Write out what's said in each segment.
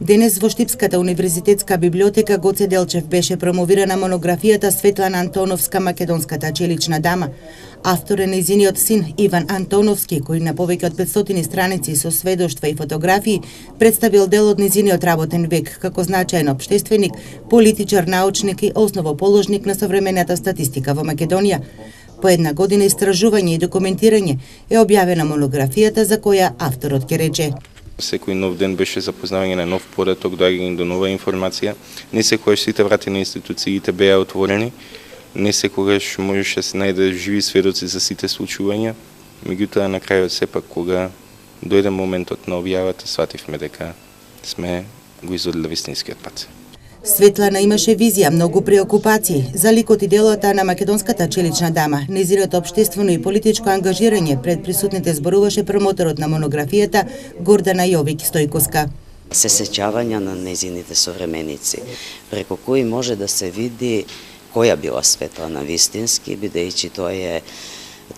Денес во Штипската универзитетска библиотека Гоце Делчев беше промовирана монографијата Светлана Антоновска Македонската челична дама. Автор е нејзиниот син Иван Антоновски, кој на повеќе од 500 страници со сведоштва и фотографии представил дел од нејзиниот работен век како значаен општественик, политичар, научник и основоположник на современата статистика во Македонија. По една година истражување и документирање е објавена монографијата за која авторот ќе рече: Секој нов ден беше запознавање на нов податок, доаѓање до нова информација. Не секогаш сите врати на институциите беа отворени, не секогаш можеше да се најде живи сведоци за сите случувања. Меѓутоа, на крајот сепак, кога дојде моментот на објавата, свативме дека сме го изодлили вистинскиот пат. Светлана имаше визија, многу преокупации за ликот и делата на македонската челична дама. Нејзиното општествено и политичко ангажирање пред присутните зборуваше промоторот на монографијата Гордана Јовиќ Стојковска. Се сеќавања на нејзините современици, преку кои може да се види која била Светлана вистински, бидејќи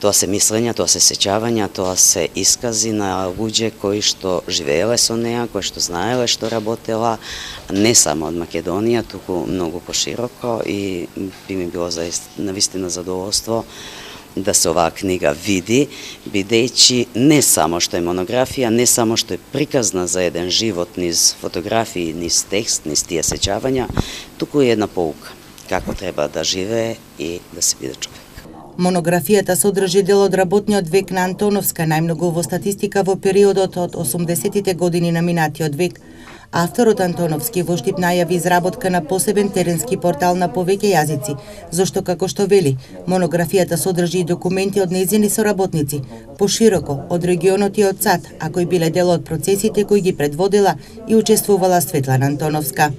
тоа се мислења, тоа се сеќавања, тоа се искази на луѓе кои што живееле со неа, кои што знаеле што работела, не само од Македонија, туку многу пошироко, и би ми било навистина задоволство да се оваа книга види, бидејќи не само што е монографија, не само што е приказна за еден живот низ фотографии, низ текст, низ тие сеќавања, туку е една поука како треба да живее и да се биде човек. Монографијата содржи дел од работниот век на Антоновска, најмногу во статистика во периодот од 80-тите години на минатиот век. Авторот Антоновски во Штип најави изработка на посебен теренски портал на повеќе јазици, зашто, како што вели, монографијата содржи и документи од нејзини соработници, пошироко од регионот и од САД, а кои биле дел од процесите кои ги предводила и учествувала Светлана Антоновска.